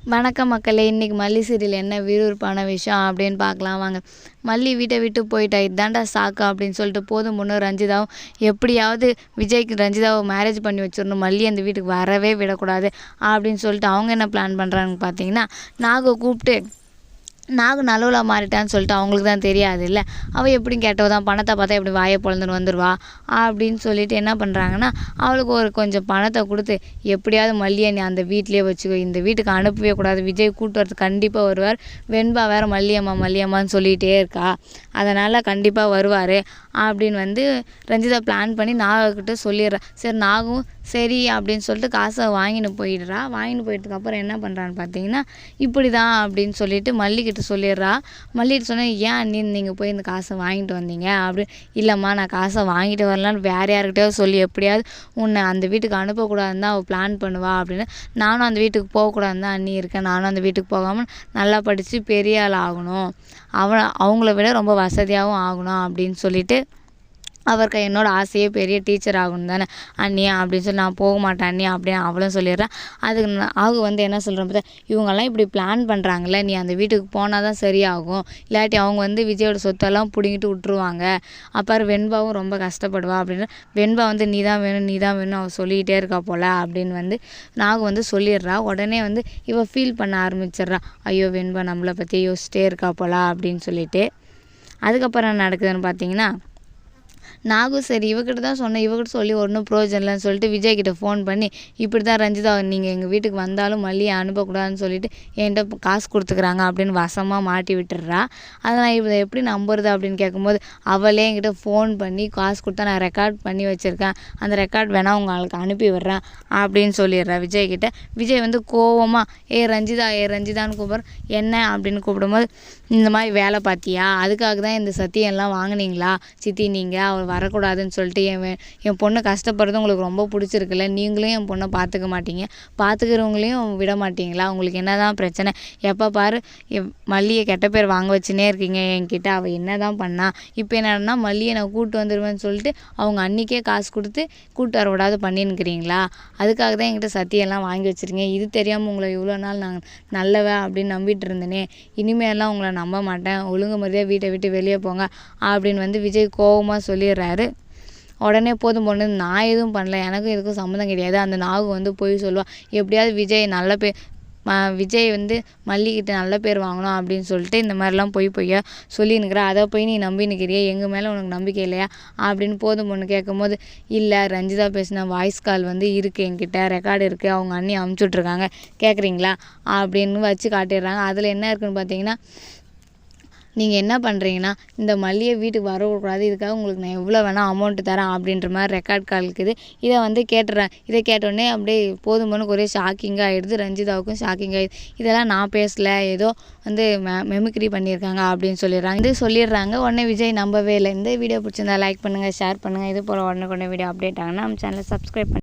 வணக்கம் மக்களே! இன்னைக்கு மல்லி சீரியல் என்ன விறுவிறுப்பான விஷயம் அப்படின்னு பார்க்கலாம் வாங்க. மல்லி வீட்டை விட்டு போயிட்டா, இதாண்டா சாக்கா அப்படின்னு சொல்லிட்டு போதும் பொண்ணும் ரஞ்சிதாவும் எப்படியாவது விஜய்க்கு ரஞ்சிதாவை மேரேஜ் பண்ணி வச்சிடணும், மல்லி அந்த வீட்டுக்கு வரவே விடக்கூடாது அப்படின்னு சொல்லிட்டு அவங்க என்ன பிளான் பண்ணுறாங்கன்னு பார்த்தீங்கன்னா, நாகை கூப்பிட்டு நாகு நல்லவளா மாறிட்டான்னு சொல்லிட்டு அவங்களுக்கு தான் தெரியாது இல்லை, அவள் எப்படி கெட்டவ தான், பணத்தை பார்த்தா எப்படி வாயை பொழந்துன்னு வந்துடுவா அப்படின்னு சொல்லிட்டு என்ன பண்ணுறாங்கன்னா, அவளுக்கு ஒரு கொஞ்சம் பணத்தை கொடுத்து எப்படியாவது மல்லியை நீ அந்த வீட்டிலேயே வச்சுக்கோ, இந்த வீட்டுக்கு அனுப்பவே கூடாது, விஜய் கூட்டு வரது கண்டிப்பாக வருவார், வெண்பா வேறு மல்லியம்மா மல்லியம்மான்னு சொல்லிகிட்டே இருக்கா, அதனால் கண்டிப்பாக வருவார் அப்படின்னு வந்து ரஞ்சிதா பிளான் பண்ணி நாகக்கிட்ட சொல்லிடுறா. சரி நாகும் சரி அப்படின்னு சொல்லிட்டு காசை வாங்கின்னு போயிடுறா. வாங்கின்னு போயிட்டதுக்கப்புறம் என்ன பண்ணுறான்னு பார்த்தீங்கன்னா, இப்படி தான் அப்படின்னு சொல்லிட்டு மல்லிக்கிட்ட சொல்லிடுறா. மல்லிகிட்ட சொன்னால் ஏன் நீங்கள் போய் இந்த காசை வாங்கிட்டு வந்தீங்க அப்படின்னு, இல்லைம்மா நான் காசை வாங்கிட்டு வரலான்னு வேறு யாருக்கிட்டையாவது சொல்லி எப்படியாவது உன்னை அந்த வீட்டுக்கு அனுப்பக்கூடாதுன்னு தான் அவள் பிளான் பண்ணுவா அப்படின்னு, நானும் அந்த வீட்டுக்கு போகக்கூடாதுன்னு தான் அண்ணி இருக்கேன், நானும் அந்த வீட்டுக்கு போகாமல் நல்லா படித்து பெரிய ஆள் ஆகணும், அவங்கள விட ரொம்ப வசதியாகவும் ஆகணும் அப்படின்னு சொல்லிட்டு அவருக்கு என்னோட ஆசையே பெரிய டீச்சர் ஆகணும் தானே அண்ணி அப்படின்னு சொல்லி, நான் போக மாட்டேன் அண்ணி அப்படின்னு அவளும் சொல்லிடுறேன். அதுக்கு ஆகு வந்து என்ன சொல்கிறேன் பார்த்தா, இவங்கெல்லாம் இப்படி பிளான் பண்ணுறாங்களே, நீ அந்த வீட்டுக்கு போனால் தான் சரியாகும், இல்லாட்டி அவங்க வந்து விஜயோட சொத்தெல்லாம் பிடுங்கிட்டு விட்ருவாங்க, அப்புறம் வெண்பாவும் ரொம்ப கஷ்டப்படுவா அப்படின்னு, வெண்பா வந்து நீ தான் வேணும் நீ தான் வேணும் அவள் சொல்லிக்கிட்டே இருக்கா போல் அப்படின்னு வந்து நாகு வந்து சொல்லிடுறா. உடனே வந்து இவள் ஃபீல் பண்ண ஆரம்பிச்சிடுறா, ஐயோ வெண்பா நம்மளை பற்றி யோசிச்சிட்டே இருக்கா போல அப்படின்னு சொல்லிட்டு. அதுக்கப்புறம் என்ன நடக்குதுன்னு பார்த்தீங்கன்னா, நாகும் சரி இவகிட்ட தான் சொன்னேன், இவகிட்ட சொல்லி ஒன்றும் பிரயோஜனம் இல்லைன்னு சொல்லிட்டு விஜய்கிட்ட ஃபோன் பண்ணி, இப்படி தான் ரஞ்சிதா நீங்கள் எங்கள் வீட்டுக்கு வந்தாலும் மல்லியை அனுப்பக்கூடாதுன்னு சொல்லிட்டு என்கிட்ட காசு கொடுத்துக்குறாங்க அப்படின்னு வசமாக மாட்டி விட்டுடுறா. அதை நான் இதை எப்படி நம்புறது அப்படின்னு கேட்கும்போது, அவளே என்கிட்ட ஃபோன் பண்ணி காசு கொடுத்தா நான் ரெக்கார்ட் பண்ணி வச்சுருக்கேன், அந்த ரெக்கார்ட் வேணால் உங்களுக்கு அனுப்பி விடுறேன் அப்படின்னு சொல்லிடுறா விஜய்கிட்ட. விஜய் வந்து கோவமாக ஏ ரஞ்சிதான்னு கூப்பிட்ற, என்ன அப்படின்னு கூப்பிடும்போது, இந்த மாதிரி வேலை பார்த்தியா, அதுக்காக தான் இந்த சத்தியெல்லாம் வாங்கினீங்களா சித்தி, நீங்கள் அவள் வரக்கூடாதுன்னு சொல்லிட்டு என் பொண்ணு கஷ்டப்படுறது உங்களுக்கு ரொம்ப பிடிச்சிருக்குல்ல, நீங்களும் என் பொண்ணை பார்த்துக்க மாட்டீங்க, பார்த்துக்கிறவங்களையும் விட மாட்டீங்களா, உங்களுக்கு என்ன தான் பிரச்சனை, எப்போ பாரு மல்லியை கெட்ட பேர் வாங்க வச்சுனே இருக்கீங்க என்கிட்ட, அவள் என்ன தான் பண்ணா, இப்போ என்னன்னா மல்லியை நான் கூப்பிட்டு வந்துடுவேன்னு சொல்லிட்டு அவங்க அன்றைக்கே காசு கொடுத்து கூப்பிட்டு வர விடாது பண்ணின்னுக்கிறீங்களா, அதுக்காக தான் என்கிட்ட சத்தியெல்லாம் வாங்கி வச்சுருங்க, இது தெரியாமல் உங்களை இவ்வளோ நாள் நான் நல்லவ அப்படின்னு நம்பிட்டு இருந்தேனே, இனிமேலாம் உங்களை நம்ப மாட்டேன், ஒழுங்கு முறையாக வீட்டை விட்டு வெளியே போங்க அப்படின்னு வந்து விஜய் கோவமாக சொல்லிடுறாரு. உடனே போதும் பொண்ணு நான் எதுவும் பண்ணல, எனக்கும் இதுக்கும் சம்மந்தம் கிடையாது, அந்த நாகு வந்து போய் சொல்லுவாள், எப்படியாவது விஜய் வந்து மல்லிகிட்ட நல்ல பேர் வாங்கணும் அப்படின்னு சொல்லிட்டு இந்த மாதிரிலாம் பொய்யா சொல்லின்னுக்கிறா, அதை போய் நீ நம்பின்னுக்கிறியா, எங்கள் மேலே உனக்கு நம்பிக்கை இல்லையா அப்படின்னு போதும் பொண்ணு கேட்கும்போது, இல்லை ரஞ்சிதா பேசின வாய்ஸ் கால் வந்து இருக்குது என்கிட்ட, ரெக்கார்டு இருக்குது, அவங்க அண்ணி அமுச்சுட்ருக்காங்க கேட்குறீங்களா அப்படின்னு வச்சு காட்டிடுறாங்க. அதில் என்ன இருக்குதுன்னு பார்த்தீங்கன்னா, நீங்கள் என்ன பண்ணுறீங்கன்னா, இந்த மல்லியை வீட்டுக்கு வரக்கூடாது, இதுக்காக உங்களுக்கு நான் எவ்வளோ வேணால் அமௌண்ட்டு தரேன் அப்படின்ற மாதிரி ரெக்கார்ட் கால் இருக்குது. இதை வந்து கேட்டுறேன். இதை கேட்டோடனே அப்படியே போதும் ஒரே ஷாக்கிங்காக ஆகிடுது, ரஞ்சிதாவுக்கும் ஷாக்கிங் ஆகிடுது, இதெல்லாம் நான் பேசலை, ஏதோ வந்து மெமிக்ரி பண்ணியிருக்காங்க அப்படின்னு சொல்லிடுறாங்க. உடனே விஜய் நம்பவே இல்லை. இந்த வீடியோ பிடிச்சிருந்தா லைக் பண்ணுங்கள், ஷேர் பண்ணுங்கள், இது போல் உடனே வீடியோ அப்டேட் ஆகுனா நம்ம சேனலை சப்ஸ்கிரைப்